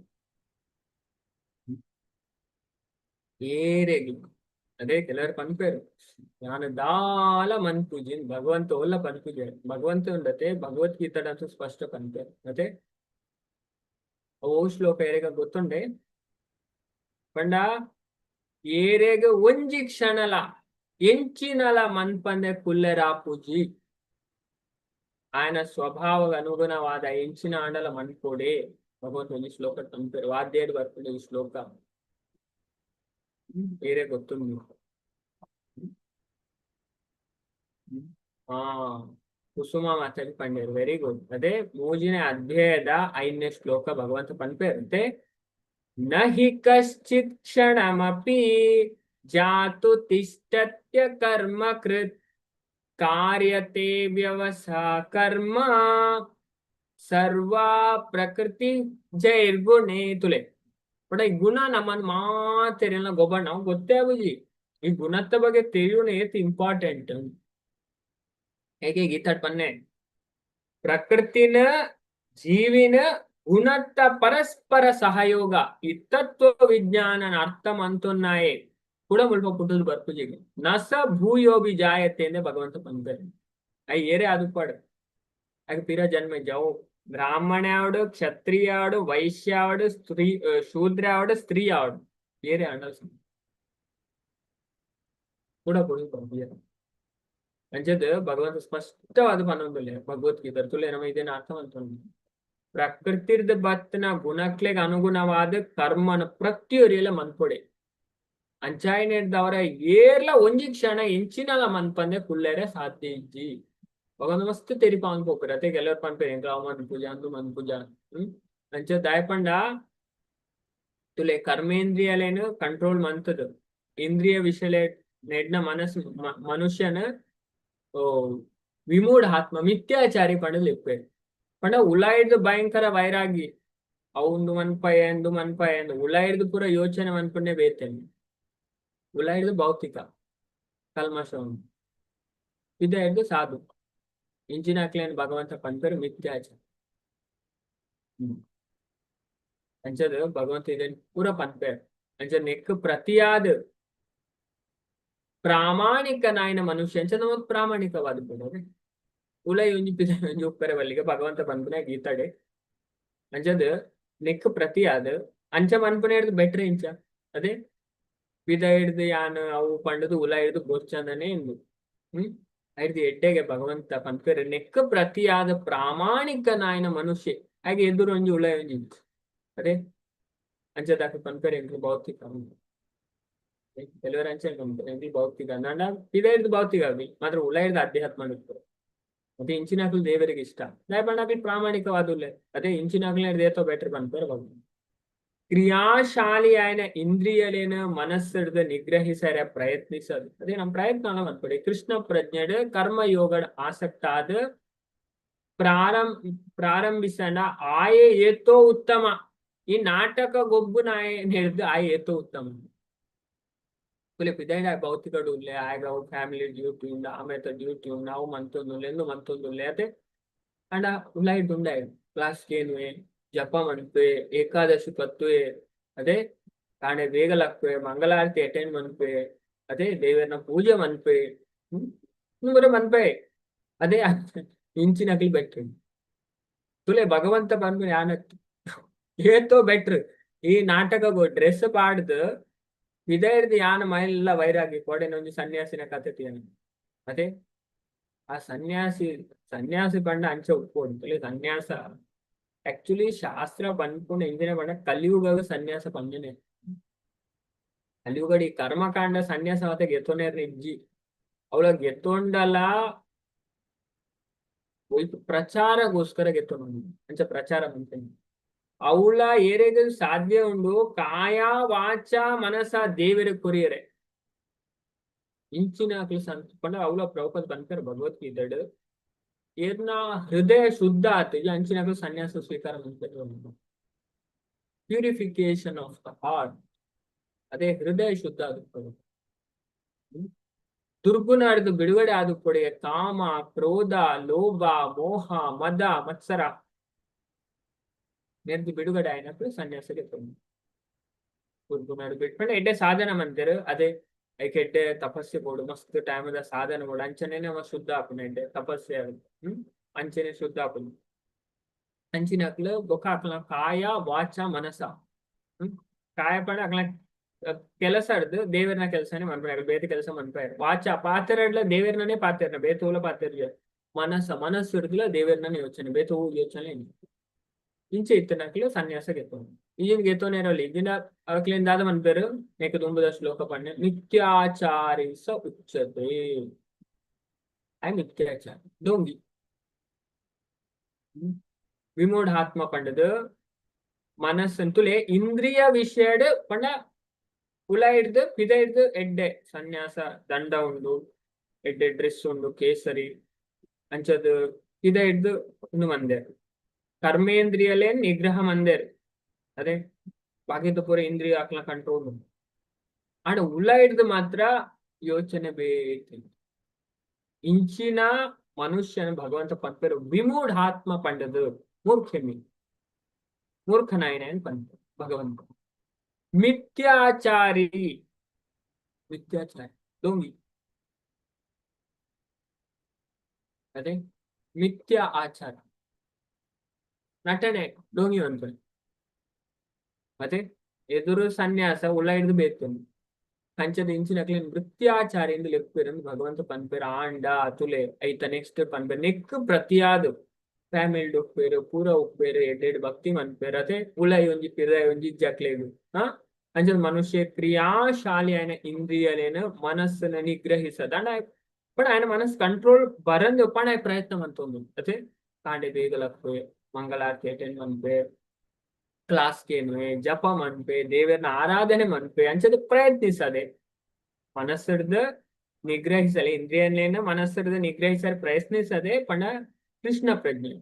ಏರೆಗಿ ಅದೇ ಕೆಲವರು ಪನ್ಪೇರು ನಾನು ದಾಲ ಮನ್ಪೂಜಿ ಭಗವಂತ ಒಲ್ಲ ಪನ್ಪೂಜೆ ಭಗವಂತ ಉಂಡತೆ ಭಗವದ್ಗೀತಡಂತೂ ಸ್ಪಷ್ಟ ಪನ್ಪೇರು ಮತ್ತೆ ಓ ಶ್ಲೋಕ ಏರೆಗ ಗೊತ್ತುಂಡೆ ಪಂಡ ಏರೆಗ ಒಂಜಿ ಕ್ಷಣಲ ಎಂಚಿನಲ ಮನ್ಪಂದೆ ಕುಲ್ಲೆರ ಪೂಜಿ ఆయన స్వభావకు అనుగుణవాದ ಎಂಚಿನ ಆಂಡಲ ಮನ್ಪೋಡೆ ಭಗವಂತ ಒಂದು ಶ್ಲೋಕ ತಂಪೇರು ವಾದ್ಯರು ಬರ್ತದೆ ಈ ಶ್ಲೋಕ ಬೇರೆ ಗೊತ್ತುಂಡು ಹಾ ಕುಸುಮ ಮಾತಾಡಿ ಪಂಡೇರು ವೆರಿ ಗುಡ್ ಅದೇ ಮೂಜಿನ ಅಧ್ಯಾಯದ 5ನೇ ಶ್ಲೋಕ ಭಗವಂತ ಪನ್ಪೇರಂತೆ ನ ಹಿ ಕಶ್ಚಿತ್ ಕ್ಷಣಮಪಿ ಜಾತು ತಿಷ್ಟತ್ಯ ಕರ್ಮ ಕೃತ್ ಕಾರ್ಯತೆ ವ್ಯವಸಾ ಕರ್ಮ ಸರ್ವಾ ಪ್ರಕೃತಿ ಜೈರ್ಗುಣೇ ತುಲೆ ಬಟ್ ಈ ಗುಣ ನಮ್ಮನ್ ಮಾತೆರೆಲ್ಲ ಗೊಬ್ಬ ನಾವು ಗೊತ್ತೇ ಆಗುಜಿ ಈ ಗುಣದ ಬಗ್ಗೆ ತಿಳಿಯೋಣ ಏತ್ ಇಂಪಾರ್ಟೆಂಟ್ ಹೇಗೆ ಗೀತಾಡ್ ಪನ್ನೆ ಪ್ರಕೃತಿನ ಜೀವಿನ ಗುಣತ್ತ ಪರಸ್ಪರ ಸಹಯೋಗ ಈ ತತ್ವ ವಿಜ್ಞಾನ ಅರ್ಥ ಮಂತೊನ್ನಾಯೆ ಕೂಡ ಮುಲ್ಪ ಪುಟ್ಟದು ಬರ್ಪುಜಿಗೆ ನಸ ಭೂಯೋಬಿ ಜಾಯತೆ ಅಂದ್ರೆ ಭಗವಂತ ಪಂಪೇರು ಅಯ್ಯ ಏರೆ ಅದು ಪಡ ಹಾಗೆ ಪಿರ ಜನ್ಮ ಜಾವು ಬ್ರಾಹ್ಮಣ ಆವಡು ಕ್ಷತ್ರಿಯ ಆವಡು ವೈಶ್ಯ ಆವಡು ಸ್ತ್ರೀ ಶೂದ್ರ ಆವಡು ಸ್ತ್ರೀ ಆವಡು ಏರೆ ಅಣ್ಣ ಕೂಡ ಅಂಚದ ಭಗವಂತ ಸ್ಪಷ್ಟವಾದ ಪನ್ನೊಂದುಲ್ಲೆ ಭಗವದ್ಗೀತೆ ತುಲೆ ನಮ್ಮ ಇದೇನ ಅರ್ಥವಂತ ಪ್ರಕೃತಿರ್ದ ಬತ್ತನ ಗುಣಕ್ಲೆಗ್ ಅನುಗುಣವಾದ ಕರ್ಮನ ಪ್ರತಿಯೊರಿಯೆಲ್ಲ ಮನ್ಪೊಡೆ ಅಂಚಾಯನೆಡ್ದವರ ಏರ್ಲ ಒಂಜಿ ಕ್ಷಣ ಎಂಚಿನಲ ಮನ್ಪಂದೆ ಕುಲ್ಲೆರೆ ಸಾಧ್ಯ ಇಜ್ಜಿ ಭಗವಂತ ಮಸ್ತ್ ತೆರಿಪ ಅನ್ಕೋಪೇರು ಅತೆ ಕೆಲವರು ಪನ್ಪೇರು ಎಂಕ ಮನ್ ಪೂಜಾ ಅಂದು ಮನ್ ಪೂಜಾ ಅಂಚ ದಾಯಪಂಡ ತುಲೆ ಕರ್ಮೇಂದ್ರಿಯಲೇನು ಕಂಟ್ರೋಲ್ ಮಂತದ ಇಂದ್ರಿಯ ವಿಷಯ ನೆಡ್ನ ಮನಸ್ಸು ಮನುಷ್ಯನ ವಿಮೂಢ ಆತ್ಮ ಮಿಥ್ಯಾಚಾರಿ ಪಂಡದು ಲಿಪ್ಪೇರು ಪಂಡ ಉಲ ಹಿಡ್ದು ಭಯಂಕರ ವೈರಾಗಿ ಅವಂದು ಮನ್ಪಯ ಎಂದು ಉಲ ಹಿಡ್ದು ಪೂರ ಯೋಚನೆ ಮನ್ಪುಂಡೆ ಬೇತೇನೆ ಉಲ ಹಿಡ್ದು ಭೌತಿಕ ಕಲ್ಮಶ ಇದ ಹಿಡ್ದು ಸಾಧು ಇಂಚಿನ ಹಾಕ್ಲೇನು ಭಗವಂತ ಪನ್ಪೇರು ಮಿಥ್ಯಾಚಾರ ಅಂಚದ ಭಗವಂತ ಇದನ್ನು ಪೂರ ಪನ್ಪೇರು ಅಂಚ ನೆಕ್ ಪ್ರತಿಯಾದ ಪ್ರಾಮಾಣಿಕ ನಾಯಿನ ಮನುಷ್ಯ ಅಂಚ ನಮಗ್ ಪ್ರಾಮಾಣಿಕವಾದ ಬಿಡೋದೆ ಉಲ ಒಂಜಿ ಒಂಜಿ ಉಪ್ಪರೆ ಬಲ್ಲಿಗೆ ಭಗವಂತ ಪನ್ಪುನೆ ಗೀತಾಡೆ ಅಂಚದ ನೆಕ್ ಪ್ರತಿಯಾದ ಅಂಚ ಮನ್ಪುನೆ ಹಿಡ್ದು ಬೆಟ್ರೆ ಇಂಚ ಅದೇ ಬಿದ ಹಿಡ್ದು ಯಾನ್ ಅವು ಪಂಡದು ಉಲ ಹಿಡ್ದು ಗೋರ್ಚಂದನೆ ಎಂದು ಹಿಡ್ದು ಎಡ್ಡೆಗೆ ಭಗವಂತ ಪನ್ಪೇರು ನೆಕ್ ಪ್ರತಿಯಾದ ಪ್ರಾಮಾಣಿಕ ನಾಯಿನ ಮನುಷ್ಯ ಹಾಗೆ ಎದುರು ಒಂಜಿ ಉಲ ಒಂಜಿ ಅದೇ ಅಂಚದಾಕ ಪನ್ಪೇರು ಎಂಕ್ಲು ಭೌತಿಕ ಕೆಲವರು ಅಂಚೆ ಭೌತಿಕ ನಂಡ ಬಿದ ಹಿಡ್ದು ಭೌತಿಕ ಆಗಿ ಮಾತ್ರ ಉಲ ಹಿಡ್ದು ಅಧ್ಯಾತ್ಮ ಇರ್ತಾರೆ ಮತ್ತೆ ಇಂಚಿನಾಗ್ಲು ದೇವರಿಗೆ ಇಷ್ಟ ದಯಪಂಡ ಪ್ರಾಮಾಣಿಕವಾದುಲ್ಲೆ ಅದೇ ಇಂಚಿನಾಗ್ಲೇ ಹಿಡ್ದು ಬೆಟ್ರ್ ಪನ್ಪೇರು ಭಗವಂತ ಕ್ರಿಯಾಶಾಲಿ ಆಯ್ನ ಇಂದ್ರಿಯಲೇನ ಮನಸ್ಸಿಡ್ದು ನಿಗ್ರಹಿಸರ ಪ್ರಯತ್ನಿಸೋದು ಅದೇ ನಮ್ ಪ್ರಯತ್ನ ಮನ್ಪಡಿ ಕೃಷ್ಣ ಪ್ರಜ್ಞೆಡ್ ಕರ್ಮ ಯೋಗಡ್ ಆಸಕ್ತ ಆದ ಪ್ರಾರಂಭಿಸಂಡ ಆಯೇ ಏತೋ ಉತ್ತಮ ಈ ನಾಟಕ ಗೊಬ್ಬು ನಾಯ ಹಿಡ್ದು ಆಯ್ ಏತೋ ಉತ್ತಮ ಪಿದಾಯ ಭೌತಿಕ ಉಲ್ಲೆ ಆಗ ಫ್ಯಾಮಿಲಿ ಡ್ಯೂಟಿ ಉಂಡ ಆಮೇಲೆ ಡ್ಯೂಟಿ ಉಂಡು ನಾವು ಮಂತೊಂದುಲ್ಲೆ ಎಂದು ಮಂತೊಂದುಲ್ಲೆ ಅದೇ ಅಂಡ ಉಲ್ಲ ಹಿಡ್ದು ಉಂಡ ಕ್ಲಾಸ್ ಕೇನುವೆ ಜಪ ಮನ್ಪೆ ಏಕಾದಶಿ ಪತ್ತುವೆ ಅದೇ ಕಾಣೆ ಬೇಗಲಕ್ವೆ ಮಂಗಳಾರತಿ ಅಟೆಂಡ್ ಮನ್ಪೆ ಅದೇ ದೇವರನ ಪೂಜೆ ಮನ್ಪೆ ಮನ್ಪೆ ಅದೇ ಇಂಚಿನಕ್ಲಿ ಬೆಟ್ರ್ ತುಲೆ ಭಗವಂತ ಬಂದು ಯಾನತ್ತು ಏತೋ ಬೆಟ್ರ್ ಈ ನಾಟಕ ಡ್ರೆಸ್ ಪಾಡ್ದು ಇದ ಹಿಡ್ದು ಯಾನ ಮೈಲೆಲ್ಲ ವೈರಾಗಿ ಕೋಡೆನೊಂದು ಸನ್ಯಾಸಿನ ಕಥೆ ಅದೇ ಆ ಸನ್ಯಾಸಿ ಪಂಡ ಅಂಚ ಉಟ್ಕೊಂಡು ತುಲೆ ಸನ್ಯಾಸ ಆಕ್ಚುಲಿ ಶಾಸ್ತ್ರ ಪನ್ಪುಂಡ ಇಂದಿನ ಪಂಡ ಕಲಿಯುಗ ಸನ್ಯಾಸ ಪಂಜನೆ ಕಲಿಯುಗಡಿ ಕರ್ಮಕಾಂಡ ಸನ್ಯಾಸ ಮತ್ತೆ ಗೆತ್ತೋನೇರ್ ಇಜ್ಜಿ ಅವಳ ಗೆತ್ತೊಂಡಲ್ಲ ಪ್ರಚಾರಗೋಸ್ಕರ ಗೆತ್ತೊಂಡು ಅಂಚ ಪ್ರಚಾರ ಮಂತೇನೆ ಅವಳ ಏರೆಗ ಸಾಧ್ಯ ಉಂಡು ಕಾಯ ವಾಚ ಮನಸ ದೇವರ ಕೊರಿಯರೆ ಇಂಚಿನ ಸಂತ ಪಂಡ ಅವಳ ಪ್ರಭುಪದ ಪನ್ಪೇರು ಭಗವದ್ಗೀತೆಡ್ ಏರ್ನ ಹೃದಯ ಶುದ್ಧ ಆತ ಅಂಚಿನಾಗ ಸನ್ಯಾಸ ಸ್ವೀಕಾರ ಮಾಡ್ತಾರೆ ಪ್ಯೂರಿಫಿಕೇಶನ್ ಆಫ್ ದ ಹಾರ್ಟ್ ಅದೇ ಹೃದಯ ಶುದ್ಧ ಆಗುತ್ತೆ ದುರ್ಗುಣಾರ್ದು ಬಿಡುಗಡೆ ಆದ ಕೊಡೆ ಕಾಮ ಕ್ರೋಧ ಲೋಭ ಮೋಹ ಮದ ಮತ್ಸರ ನೆರ್ದು ಬಿಡುಗಡೆ అయినప్పుడు ಸನ್ಯಾಸಕ್ಕೆ ತೊಂದು ದುರ್ಗುಣಾರ್ದು ಬಿಟ್ಕೊಂಡು ಎಡ್ಡೆ ಸಾಧನ ಮಂತರು ಅದೇ ಐಕೆ ಎಡ್ಡೆ ತಪಸ್ಸೆ ಕೊಡು ಮಸ್ತ್ ಟೈಮದ ಸಾಧನ ಕೊಡು ಅಂಚನೆನೆ ಅವ ಶುದ್ಧ ಆಪುನ ಎಡ್ಡೆ ತಪಸ್ಸೆ ಅಂಚನೆ ಶುದ್ಧ ಆಪುನ ಅಂಚಿನಕ್ಲು ಬೊಕ ಅಕ್ಲ ಕಾಯ ವಾಚ ಮನಸ ಕಾಯ ಪಂಡ ಅಕ್ಲ ಕೆಲಸ ಹಿಡ್ದು ದೇವರನ ಕೆಲಸನೇ ಮನ್ಪಾಯ ಬೇರೆ ಕೆಲಸ ಮನ್ಪಾಯ ವಾಚ ಪಾತ್ರೆಡ್ಲ ದೇವರನೇ ಪಾತ್ರೆನ ಬೇತೋಲ ಪಾತ್ರೆ ಮನಸ್ಸು ಹಿಡ್ದಲ ದೇವರನ ಯೋಚನೆ ಬೇತೋ ಯೋಚನೆ ಇಂಚೆ ಇತ್ತನಕ್ಲು ಸನ್ಯಾಸ ಗೆತ್ತೋನು ಈಜಿನ ಗೆತ್ತೋನೆ ಇರೋಲ್ಲ ಈಗಿನ ಅವಕ್ಲಿಂದಾದ ಮನ್ಪೇರು ನೆಕ್ ತುಂಬದ ಶ್ಲೋಕ ಪಂಡೆ ನಿತ್ಯಾಚಾರಿ ಸ ಉಚ್ಚತೆ ಆಯ್ ನಿತ್ಯಾಚಾರ ಡೋಂಗಿ ವಿಮೂಢಾತ್ಮ ಪಂಡದು ಮನಸ್ಸಂತುಲೆ ಇಂದ್ರಿಯ ವಿಷಯಡ್ ಪಂಡ ಕುಲ ಹಿಡ್ದು ಪಿದ ಹಿಡ್ದು ಎಡ್ಡೆ ಸನ್ಯಾಸ ದಂಡ ಉಂಡು ಎಡ್ಡೆ ಡ್ರೆಸ್ ಉಂಡು ಕೇಸರಿ ಅಂಚದು ಪಿದ ಹಿಡ್ದು ಒಂದು ಮಂದೇರು ಕರ್ಮೇಂದ್ರಿಯಲೇನ್ ನಿಗ್ರಹ ಮಂದೇರು ಅದೇ ಬಾಕಿದ ಪೂರ ಇಂದ್ರಿಯ ಆಕ್ಲ ಕಂಟ್ರೋಲ್ ಉಂಟು ಆಡ ಉಲ ಹಿಡ್ದು ಮಾತ್ರ ಯೋಚನೆ ಬೇಕು ಇಂಚಿನ ಮನುಷ್ಯನ ಭಗವಂತ ಪಂಪರು ವಿಮೂಢಾತ್ಮ ಪಂಡದು ಮೂರ್ಖನಾಯನ ಪಂಪ ಭಗವಂತ ಮಿಥ್ಯಾಚಾರಿ ಡೋಂಗಿ ಅದೇ ಮಿಥ್ಯಾ ಆಚಾರ ನಟನೆ ಡೋಂಗಿ ಅನ್ಕೊಳ್ಳಿ ಮತ್ತೆ ಎದುರು ಸನ್ಯಾಸ ಉಳ್ಳ ಹಿಡಿದು ಬೇಕು ಕಂಚದ ಇಂಚಿನಕ್ಲಿ ನೃತ್ಯಾಚಾರಿ ಎಂದು ಲೆಪ್ಪೇರಂದು ಭಗವಂತ ಪನ್ಪೇರು ಆಂಡ ತುಲೆ ಐತ ನೆಕ್ಸ್ಟ್ ಪನ್ಪೇರು ನೆಕ್ ಪ್ರತಿಯಾದು ಫ್ಯಾಮಿಲಿ ಉಪ್ಪೇರು ಪೂರ ಉಪ್ಪೇರು ಎಡ್ಡೆಡ್ ಭಕ್ತಿ ಮನ್ಪೇರು ಅದೇ ಉಳೈ ಒಂಜಿ ಪಿರೈ ಒಂಜಿ ಜಕ್ಲೇದು ಅಂಚದ ಮನುಷ್ಯ ಕ್ರಿಯಾಶಾಲಿ ಆಯ್ನ ಇಂದ್ರಿಯಲೇನ ಮನಸ್ಸನ್ನ ನಿಗ್ರಹಿಸದ ಅಂಡ ಪಣ ఆయన ಮನಸ್ಸು ಕಂಟ್ರೋಲ್ ಬರಂದು ಪಣ ಪ್ರಯತ್ನ ಮಂತೊಂದು ಅದೇ ಕಾಂಡೆ ದೇಗಲಪ್ಪೆ ಮಂಗಳಾರತಿ ಅಟೆಂಡ್ ಮನ್ಪೆ ಕ್ಲಾಸ್ ಕೇನುವೆ ಜಪ ಮನ್ಪೆ ದೇವರನ್ನ ಆರಾಧನೆ ಮನ್ಪೆ ಅಂಚದ ಪ್ರಯತ್ನಿಸದೆ ಮನಸ್ಸಿಡ್ದು ನಿಗ್ರಹಿಸಲಿ ಇಂದ್ರಿಯನ್ನೇನ ಮನಸ್ಸಿಡ್ದು ನಿಗ್ರಹಿಸಲು ಪ್ರಯತ್ನಿಸದೆ ಪಣ ಕೃಷ್ಣ ಪ್ರಜ್ಞೆ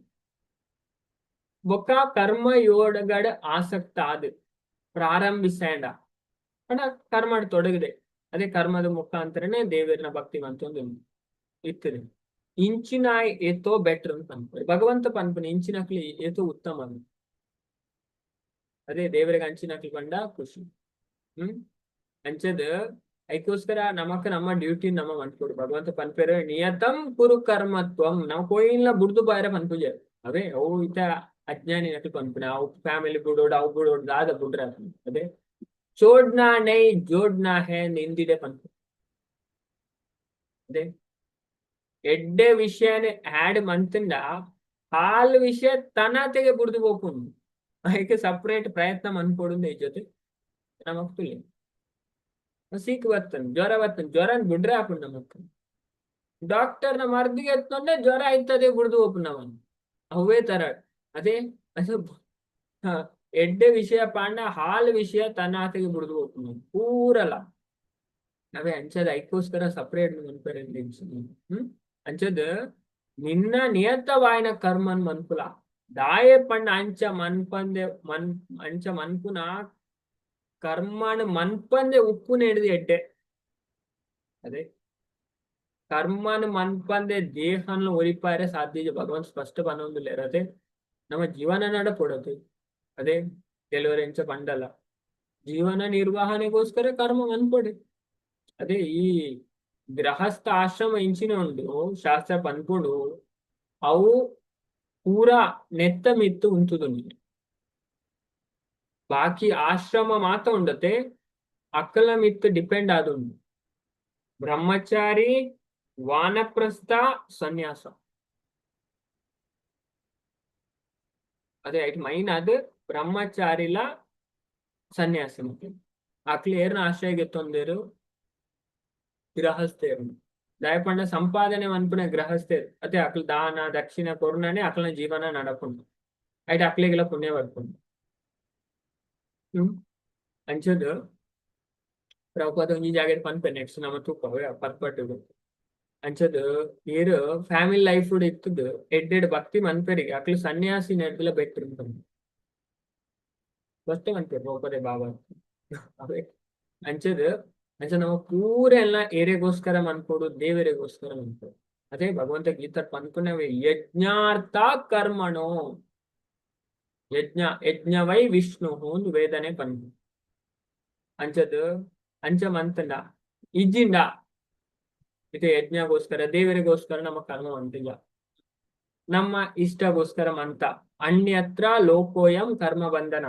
ಬೊಕ್ಕ ಕರ್ಮ ಯೋಡಗಡ ಆಸಕ್ತ ಆದ ಪ್ರಾರಂಭಿಸೇಂಡ ಪಣ ಕರ್ಮ ತೊಡಗಿದೆ ಅದೇ ಕರ್ಮದ ಮುಖಾಂತರನೇ ದೇವರನ್ನ ಭಕ್ತಿ ಮಂತೊಂದು ಇತ್ತದೆ ಇಂಚಿನ ಏತೋ ಬೆಟರ್ ಅಂತ ಪನ್ಪೆ ಭಗವಂತ ಪನ್ಪನೆ ಇಂಚಿನಕ್ಲಿ ಏತೋ ಉತ್ತಮ ಅದೇ ದೇವರಿಗೆ ಅಂಚಿನಕ್ಲಿ ಬಂಡ ಖುಷಿ ಅಂಚದ ಐಕೋಸ್ಕರ ನಮಕ್ ನಮ್ಮ ಡ್ಯೂಟಿ ನಮ್ಮ ಮನ್ಕೊಡು ಭಗವಂತ ಪನ್ಪೇರು ನಿಯತಂ ಕುರು ಕರ್ಮತ್ವಂ ನಾವು ಕೋಯಿಲ್ಲ ಬುಡ್ದು ಬಾಯರ ಪನ್ಪುಜ ಅವೇ ಅವು ಇತ ಅಜ್ಞಾನಿ ನಕ್ಲಿ ಪನ್ಪುನೆ ಅವು ಫ್ಯಾಮಿಲಿ ಬಿಡೋಡು ಅವು ಬಿಡೋಡು ದಾದ ಬಿಡ್ರ ಅದೇ ಚೋಡ್ನಾ ನೈ ಜೋಡ್ನಾ ಹೇ ನಿಂದಿಡೆ ಪನ್ಪು ಅದೇ ಎಡ್ಡೆ ವಿಷಯನೇ ಆಡ್ ಮಂತಿಂದ ಹಾಲ್ ವಿಷಯ ತನತೆಗೆ ಬುಡ್ದು ಹೋಗ್ಕೊಂಡು ಅದಕ್ಕೆ ಸಪ್ರೇಟ್ ಪ್ರಯತ್ನ ಮನ್ಕೊಡು ಈ ಜೊತೆ ನಮಕ್ ತುಲಿ ಸೀಕ್ ಬರ್ತನ್ ಜ್ವರ ಬಿಡ್ರೆ ಹಾಕೊಂಡು ನಮಕ್ ಡಾಕ್ಟರ್ನ ಮರ್ದಿಗೆ ಎತ್ಕೊಂಡೆ ಜ್ವರ ಆಯ್ತದೆ ಬಿಡ್ದು ಹೋಗ್ಕೊಂಡು ನವನ್ ಅವೇ ತರ ಅದೇ ಅದು ಎಡ್ಡೆ ವಿಷಯ ಪಾಂಡ ಹಾಲ್ ವಿಷಯ ತನ್ನಾತೆಗೆ ಬಿಡ್ದು ಹೋಗ್ಕೊಂಡು ಪೂರಲ್ಲ ಅವೇ ಅಂಚದ ಐಕೋಸ್ಕರ ಸಪ್ರೇಟ್ ಮನ್ಪೇರೆ ಅಂಚದ ನಿನ್ನ ನಿಯತವಾಯಿನ ಕರ್ಮನ್ ಮನ್ಪುಲ ದಾಯೆ ಪಂಡ ಅಂಚ ಮನ್ಪಂದೆ ಅಂಚ ಮನ್ಪುನ ಕರ್ಮನ ಮನ್ಪಂದೆ ಉಪ್ಪುನ ಹಿಡಿದು ಎಡ್ಡೆ ಅದೇ ಕರ್ಮನ ಮನ್ಪಂದೆ ದೇಹನ ಒಲಿಪಾರೆ ಸಾಧ್ಯ ಭಗವಂತ ಸ್ಪಷ್ಟ ಪನ್ನೊಂದುಲ್ಲ ಅದೇ ನಮ್ಮ ಜೀವನ ನಡಪೊಡದು ಅದೇ ಕೆಲವರು ಎಂಚ ಪಂಡಲ್ಲ ಜೀವನ ನಿರ್ವಹಣೆಗೋಸ್ಕರ ಕರ್ಮ ಮನ್ಪೊಡೆ ಅದೇ ಈ ಗೃಹಸ್ಥ ಆಶ್ರಮ ಇಂಚಿನ ಉಂಡು ಶಾಸ್ತ್ರ ಪನ್ಪುಡು ಅವು ಪೂರಾ ನೆತ್ತ ಮಿತ್ತು ಉಂಟುದು ನೀರು ಬಾಕಿ ಆಶ್ರಮ ಮಾತ್ರ ಉಂಡತೆ ಅಕ್ಕಲ ಮಿತ್ತು ಡಿಪೆಂಡ್ ಆದುಂಡು ಬ್ರಹ್ಮಚಾರಿ ವಾನಪ್ರಸ್ಥ ಸನ್ಯಾಸ ಅದೇ ಐಟ್ ಮೈನ್ ಅದು ಬ್ರಹ್ಮಚಾರಿಲ ಸನ್ಯಾಸ ಮತ್ತೆ ಅಕ್ಲಿ ಏರ್ನ ಆಶ್ರಯ ಗೆತ್ತೊಂದೇರು ಗೃಹಸ್ಥೇರು ದಯಪಂಡ ಸಂಪಾದನೆ ಮನ್ಪುನ ಗೃಹಸ್ಥೇರು ಅದೇ ಅಕ್ಲ ದಾನ ದಕ್ಷಿಣ ಕೊರೋನಾನೇ ಅಕ್ಲನ ಜೀವನ ನಡಕೊಂಡು ಐಟ್ ಅಕ್ಲಿಗೆಲ್ಲ ಪುಣ್ಯ ಬರ್ಕೊಂಡು ಅಂಚದು ಪ್ರಭುಪಾದ ಒಂಜಿ ಜಾಗದ ಪನ್ಪೆ ನೆಕ್ಸ್ಟ್ ನಮ್ಮ ತೂಕ ಪರ್ಪಟ್ಟು ಅಂಚದು ನೀರು ಫ್ಯಾಮಿಲಿ ಲೈಫ್ ಇತ್ತದು ಎಡ್ಡೆಡ್ ಭಕ್ತಿ ಮನ್ಪೇರಿಗೆ ಅಕ್ಲು ಸನ್ಯಾಸಿ ನೆಡ್ಲ ಬೆಟ್ರು ಫಸ್ಟ್ ಮನ್ಪೇರು ಪ್ರಭುಪಾದೆ ಬಾಬಾ ಅವೇ ಅಂಚದು ಅಂದ್ರೆ ನಾವು ಪೂರ ಎಲ್ಲ ಏರಿಗೋಸ್ಕರ ಅನ್ಕೊಡು ದೇವರಿಗೋಸ್ಕರ ಅನ್ಕೊಡು. ಅದೇ ಭಗವಂತ ಗೀತಟ್ ಪನ್ಪುನವೆ ಯಜ್ಞಾರ್ಥ ಕರ್ಮಣೋ ಯಜ್ಞವೈ ವಿಷ್ಣು ಒಂದು ವೇದನೆ ಪನ್ಪು ಅಂಚದು ಅಂಚ ಮಂತಂಡ ಇಜ್ಜಿಂಡ ಇದು ಯಜ್ಞಗೋಸ್ಕರ ದೇವರಿಗೋಸ್ಕರ ನಮ್ಮ ಕರ್ಮ ಅಂತಿಲ್ಲ, ನಮ್ಮ ಇಷ್ಟಗೋಸ್ಕರ ಮಂತ. ಅನ್ಯತ್ರ ಲೋಕೋಯಂ ಕರ್ಮ ಬಂಧನ,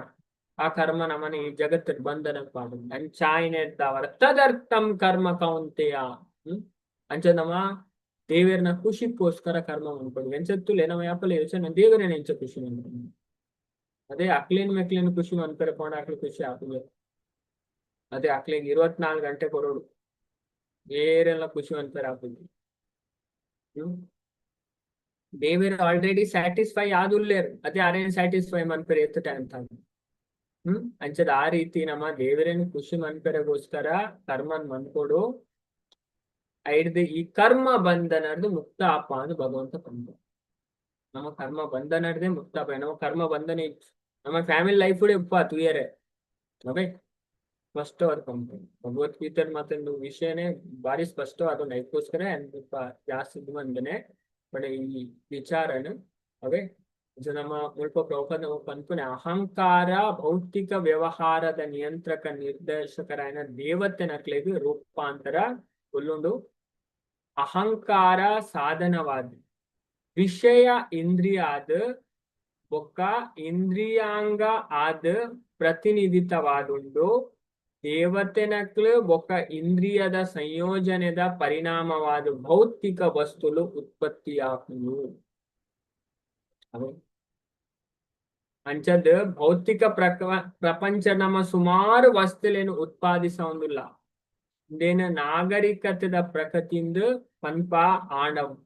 ಆ ಕರ್ಮ ನಮ್ಮನೆ ಈ ಜಗತ್ತಿನ ಬಂಧನ ಪಾಡು ಅಂಚಾಯ್ನೆದ್ದವರ ತದರ್ಥಂ ಕರ್ಮ ಕೌಂತೆಯ. ಅಂಚ ನಮ್ಮ ದೇವರನ ಖುಷಿಗೋಸ್ಕರ ಕರ್ಮ ಅನ್ಕೊಡು ಎಂಚತ್ತುಲೆ ನಮ್ಮ ಯಾಪಲೆ ಯೋಚನೆ ದೇವರನ್ನ ಎಂಚ ಖುಷಿ ಅನ್ಕೊಂಡು ಅದೇ ಅಕ್ಲೇನ್ ಮೆಕ್ಲೇನ್ ಖುಷಿ ಅನ್ಕರ್ಕೊಂಡು ಆಕ್ಳು ಖುಷಿ ಆಗ್ತದೆ. ಅದೇ ಅಕ್ಲಿಗೆ 24 ಗಂಟೆ ಕೊರೋಡು ಬೇರೆಲ್ಲ ಖುಷಿ ಅಂತಾರೆ ಆಗ್ತದೆ. ದೇವರು ಆಲ್ರೆಡಿ ಸ್ಯಾಟಿಸ್ಫೈ ಆದುಲ್ಲೇರು, ಅದೇ ಅರೇನ್ ಸ್ಯಾಟಿಸ್ಫೈ ಮನ್ಪರೆ ಎತ್ತ ಟೈಮ್ ತಾನು. ಅಂಚದ ಆ ರೀತಿ ನಮ್ಮ ದೇವರೇನು ಖುಷಿ ಮನ್ಪರೆಗೋಸ್ಕರ ಕರ್ಮನ್ ಮನ್ಕೊಡು ಐಡ್ದು ಈ ಕರ್ಮ ಬಂಧನದ್ದು ಮುಕ್ತ ಅಪ್ಪ ಅಂದು ಭಗವಂತ ಕಂಡ. ನಮ್ಮ ಕರ್ಮ ಬಂಧನದೇ ಮುಕ್ತ ಅಪ್ಪ. ನಮ್ಮ ಕರ್ಮ ಬಂಧನ ನಮ್ಮ ಫ್ಯಾಮಿಲಿ ಲೈಫ್ ಕೂಡ ಉಪ್ಪ ತುಯರೆ ಅವೇ ಸ್ಪಷ್ಟವಾದ ಕಂಪನಿ ಭಗವದ್ಗೀತೆ ಮತ್ತೊಂದು ವಿಷಯನೇ ಭಾರಿ ಸ್ಪಷ್ಟವಾದ ನೈಕೋಸ್ಕರ ಸ್ವಲ್ಪ ಜಾಸ್ತಿ ಇದು ಬಂದನೆ ಬಟ್ ಈ ವಿಚಾರನು ಅವೇ ನಮ್ಮ ಮುಲ್ಪ ಪ್ರೌಪದ ಪನ್ಪುನೆ ಅಹಂಕಾರ ಭೌತಿಕ ವ್ಯವಹಾರದ ನಿಯಂತ್ರಕ ನಿರ್ದೇಶಕರಾಯನ ದೇವತೆ ನಕ್ಲೆಗೆ ರೂಪಾಂತರ ಒಲ್ಲೊಂದು ಅಹಂಕಾರ ಸಾಧನವಾದ ವಿಷಯ ಇಂದ್ರಿಯ ಆದ ಬೊಕ್ಕ ಇಂದ್ರಿಯಾಂಗ ಆದ ಪ್ರತಿನಿಧಿತವಾದುಂಡು ದೇವತೆನಕ್ಲು ಬೊಕ್ಕ ಇಂದ್ರಿಯದ ಸಂಯೋಜನೆದ ಪರಿಣಾಮವಾದ ಭೌತಿಕ ವಸ್ತುಲು ಉತ್ಪತ್ತಿಯಾಗುವು. ಅಂಚದ್ ಭೌತಿಕ ಪ್ರಪಂಚ ನಮ್ಮ ಸುಮಾರು ವಸ್ತುಲೇನು ಉತ್ಪಾದಿಸೋದಿಲ್ಲ. ಇದೇನು ನಾಗರಿಕತೆದ ಪ್ರಕೃತಿಯಿಂದ ಪನ್ಪ ಆಂಡವು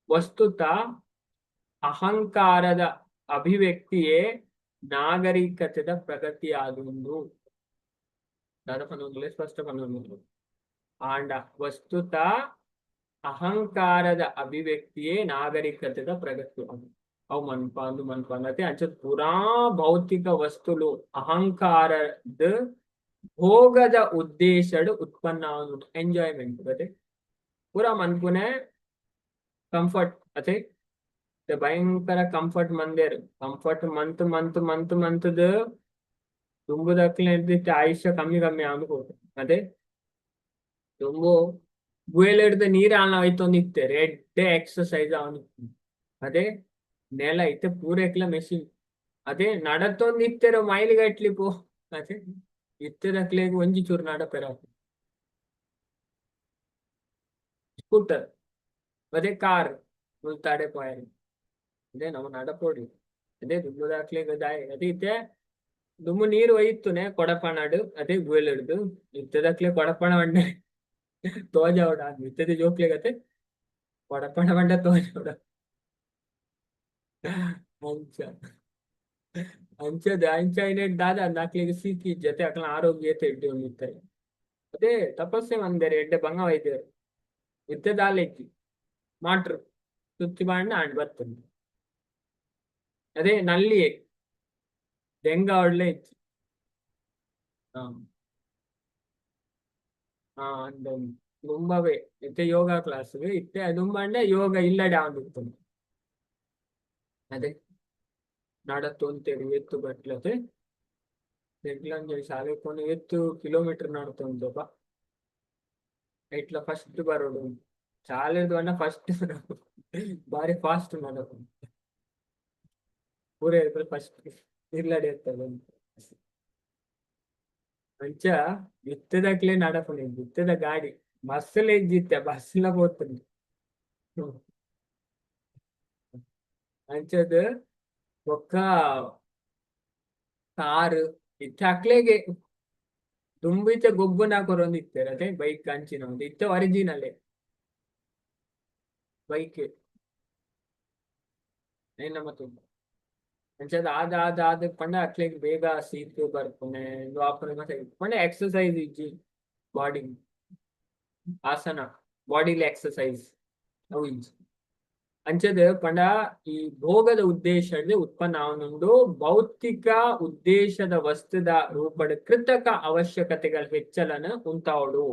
ವಸ್ತುತ ಅಹಂಕಾರದ ಅಭಿವ್ಯಕ್ತಿಯೇ ನಾಗರಿಕತೆದ ಪ್ರಗತಿ ಆದುಂಡು. ಸ್ಪಷ್ಟ ಪನ್ನೊಂದು ಆಂಡ ವಸ್ತುತ ಅಹಂಕಾರದ ಅಭಿವ್ಯಕ್ತಿಯೇ ನಾಗರಿಕತೆದ ಪ್ರಗತಿ ಆದು ಅವು ಮನ್ಪ ಅಂದತೆ ಅಂಚ ಪುರಾ ಭೌತಿಕ ವಸ್ತುಲು ಅಹಂಕಾರದ ಭೋಗದ ಉದ್ದೇಶಡು ಉತ್ಪನ್ನ ಆಗುದು ಎಂಜಾಯ್ಮೆಂಟ್ ಅದೇ ಪೂರಾ ಮನ್ಪುನೆ ಕಂಫರ್ಟ್ ಅದೇ ಭಯಂಕರ ಕಂಫರ್ಟ್ ಮಂದೇರು ಕಂಫರ್ಟ್ ಮಂತದ ತುಂಬುದಕ್ಲೆ ಆಯುಷ್ಯ ಕಮ್ಮಿ ಆಗುದು. ಅದೇ ತುಂಬು ಗುಯಲಿಡ್ದ ನೀರ್ ಆನ ಐತೊಂದಿತ್ತೆ ರೆಡ್ ಎಕ್ಸಸೈಸ್ ಅವನು ಅದೇ ನೆಲ ಐತೆ ಪೂರೈಕ್ಲ ಮೆಷಿನ್ ಅದೇ ನಡತೊಂದಿತ್ತೆರೋ ಮೈಲಿಗಟ್ಲಿ ಪೋ ಅದೇ ಇತ್ತದಕ್ಲೆಗ್ ಒಂಜಿ ಚೂರು ನಡಪೆರ ಸ್ಕೂಟರ್ ಅದೇ ಕಾರ್ ತಡೆ ಪಾಯರಿ ಅದೇ ನಾವು ನಡಪೋಡಿ ಅದೇ ದುಮ್ಮದಾಕ್ಲೆಗ್ ದಾಯ ಅದೇ ಇತ್ತೆ ದುಮ್ಮು ನೀರು ಒಯ್ತುನೆ ಕೊಡಪಣಡು ಅದೇ ಗುಯಲಿಡ್ದು ಇತ್ತದಕ್ಲೆ ಕೊಡಪಣ ಬಂಡೆ ತೋಜಾವಡ ಇತ್ತದೆ ಜೋಕ್ಲೆಗತ್ತೆ ಕೊಡಪಣ ಬಂಡ ತೋಜಾವಡ ಅಂಚ ದಾದ ನಾಕ್ಲಿಗೆ ಸಿಕ್ಕಿ ಜೊತೆ ಅಕ್ಲ ಆರೋಗ್ಯತೆ ಎಡ್ಡೆ ಒಂದಿತ್ತಾರೆ ಅದೇ ತಪಸ್ಸೆ ಮಂದಿರ ಎಡ್ಡೆ ಬಂಗ ವೈದ್ಯರು ಇತ್ತೆ ದಾಲೆಕ್ಕಿ ಮಾಟ್ರು ಸುತ್ತಿ ಬಾಂಡ ಆಂಡ್ ಬರ್ತದೆ ಅದೇ ನಲ್ಲಿಯೇ ದೆಂಗ ಒಳ್ಳೆ ಇತ್ತು ತುಂಬವೇ ಇತ್ತೆ ಯೋಗ ಕ್ಲಾಸ್ ಇತ್ತೆ ತುಂಬಂಡೆ ಯೋಗ ಇಲ್ಲಡೆ ಆಗುತ್ತದೆ ಅದೇ ನಡತೊಂತೇಳಿ ಎತ್ತು ಬಟ್ಲತೆ ಎಗ್ಲಂಜಿ ಶಾಲೆ ಕೊಂಡು 8 ಕಿಲೋಮೀಟರ್ ನಡತೊಂದಪ್ಪ ಇಟ್ಲ ಫಸ್ಟ್ ಬರೋಡು ಶಾಲೆದು ಅಣ್ಣ ಫಸ್ಟ್ ಬಾರಿ ಫಾಸ್ಟ್ ನಡಕು ಪೂರ ಫಸ್ಟ್ ಇರ್ಲಡೆ ಇರ್ತದೆ ಅಂಚ ಇತ್ತದಕ್ಲೆ ನಡಪಣೆ ಇತ್ತದ ಗಾಡಿ ಬಸ್ಸಲ್ಲಿ ಇದ್ದಿತ್ತೆ ಬಸ್ಸಲ್ಲ ಹೋಗ್ತದೆ ಅಂಚದ ಒಕ್ಕ ಕಾರು ಇತ್ತ ಅಕ್ಲೆಗೆ ತುಂಬಿತ ಗೊಬ್ಬನ ಹಾಕೋರೊಂದು ಇತ್ತಾರೆ ಅದೇ ಬೈಕ್ ಅಂಚಿನ ಒಂದು ಇತ್ತ ಒರಿಜಿನಲ್ಲೇ ಬೈಕ್ ಏನ ತುಂಬ ಅಂಚದ ಆದ ಪಂಡ ಅಕ್ಲೆಗೆ ಬೇಗ ಸೀತು ಬರ್ಪುನೆ ವಾಪರ ಮತ್ತೆ ಪಂಡ ಎಕ್ಸಸೈಸ್ ಇಜ್ಜಿ ಬಾಡಿ ಆಸನ ಬಾಡಿಲಿ ಎಕ್ಸಸೈಸ್ ಅವು ಇಜ್ಜಿ ಅಂಚದ ಪಂಡ ಈ ಭೋಗದ ಉದ್ದೇಶದ ಉತ್ಪನ್ನ ಅವನೊಂದು ಭೌತಿಕ ಉದ್ದೇಶದ ವಸ್ತುದ ರೂಪದ ಕೃತಕ ಅವಶ್ಯಕತೆಗಳ ಹೆಚ್ಚಳನ ಉಂಟಾವಡು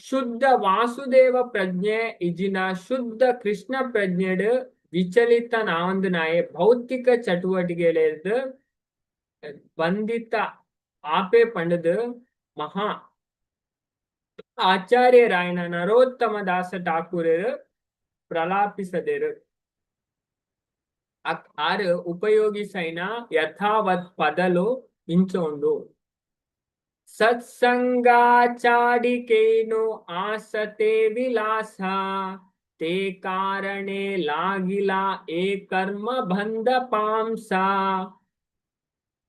ಶುದ್ಧ ವಾಸುದೇವ ಪ್ರಜ್ಞೆ ಇಜಿನ ಶುದ್ಧ ಕೃಷ್ಣ ಪ್ರಜ್ಞೆಡ್ ವಿಚಲಿತ ನಾವಂದನಾಯೆ ಭೌತಿಕ ಚಟುವಟಿಕೆಗಳಿಂದ ಬಂಧಿತ ಆಪೆ ಪಂಡದ ಮಹಾ ಆಚಾರ್ಯರಾಯಣ ನರೋತ್ತಮ ದಾಸ ಠಾಕೂರರು ಪ್ರಲಾಪಿಸದಿರು ಆರು ಉಪಯೋಗಿಸೈನ ಯಥಾವತ್ ಪದಲು ಇಂಚೋಂಡು ಸತ್ಸಂಗಾಚಾಡಿಕೇನು ಆಸತೆ ವಿಲಾಸ ते कारणे लागिला ए कर्म बंध पामसा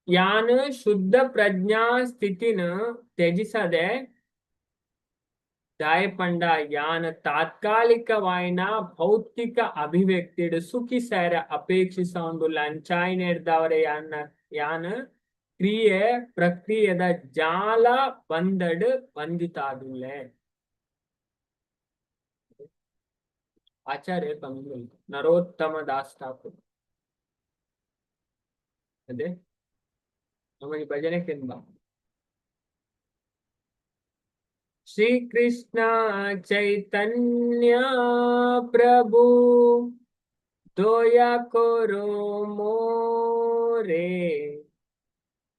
यान शुद्ध प्रज्ञा स्थितीन ತ್ಯಜಿಸದೆ ದಾಯಪಂಡ ಯಾನ ತಾತ್ಕಾಲಿಕವಾಯಿನ ಭೌತಿಕ ಅಭಿವ್ಯಕ್ತಿಡ್ ಸುಖಿ ಸೇರ ಅಪೇಕ್ಷಿಸ ಒಂದು ಲಂಚಾಯಿ ನಡೆದವರೆ ಯಾನ ಕ್ರಿಯೆ ಪ್ರಕ್ರಿಯೆದ ಜಾಲ ಬಂದಡ್ ಬಂದಿತಾದುಲ್ಲೆ ಆಚಾರ್ಯ ಬಂದು ನರೋತ್ತಮ ದಾಸ್ ಠಾಕೂರ್ ಅದೇ ನಮಗೆ ಭಜನೆ ಕೆಂಬ ಶ್ರೀ ಕೃಷ್ಣ ಚೈತನ್ಯ ಪ್ರಭು ದೋಯಾ ಕೊರೋ ಮೋರೆ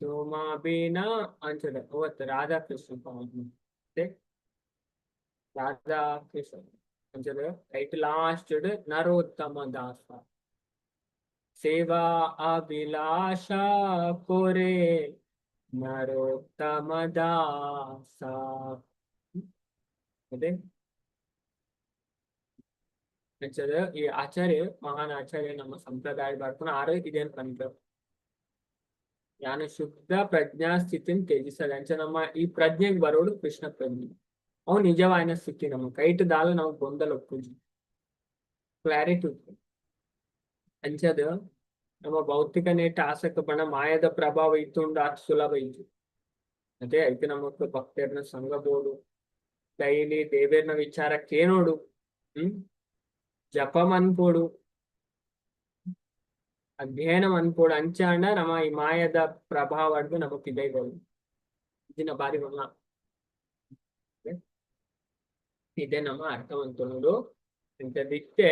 ತುಮಾ ಬಿನಾ ಅಂಚದ ಅವತ್ತು Radha Krishna Radha Krishna right last Narottama Dasa Seva Abhilasha Kore Narottama Dasa ಅದೇ ಈ ಆಚಾರ್ಯ ಮಹಾನ್ ಆಚಾರ್ಯ ನಮ್ಮ ಸಂಪ್ರದಾಯ ಬರ್ಕೊಂಡು ಆರೋಗ್ಯ ಕಂಡ ಯಾನ ಶುದ್ಧ ಪ್ರಜ್ಞಾ ಸ್ಥಿತಿನ ತ್ಯಜಿಸದ ಅಂಚ ನಮ್ಮ ಈ ಪ್ರಜ್ಞೆಗೆ ಬರೋಡು ಕೃಷ್ಣ ಪ್ರಜ್ಞೆ ಅವು ನಿಜವಾದ ಸ್ಥಿತಿ ನಮ್ಮ ಕೈಟ್ ದಾಲ ನಾವು ಗೊಂದಲ ಒಪ್ಪಿದ್ವಿ ಕ್ಲಾರಿಟಿ ಅಂಚದ ನಮ್ಮ ಭೌತಿಕ ನೇಟ ಆಸಕ್ತ ಬಣ್ಣ ಮಾಯದ ಪ್ರಭಾವ ಇತ್ತುಂಡು ಅಷ್ಟು ಸುಲಭ ಇತ್ತು ಅದೇ ಐತೆ ನಮ್ಮ ಭಕ್ತರನ್ನ ಸಂಗಬೋಡು ಡೈಲಿ ದೇವೇರ್ನ ವಿಚಾರ ಕೇಳೋಡು ಜಪ ಮನ್ಪೋಡು ಅಧ್ಯಯನ ಮನ್ಪೋಡು ಅಂಚಾಂಡ ನಮ್ಮ ಈ ಮಾಯದ ಪ್ರಭಾವ ನಮಗ್ ಇದೈಗಳು ಇದನ್ನ ಬಾರಿ ಬಣ್ಣ ಇದೇ ನಮ್ಮ ಅರ್ಥವಂತನುಡು ಇಂಥದಿಕ್ಕೆ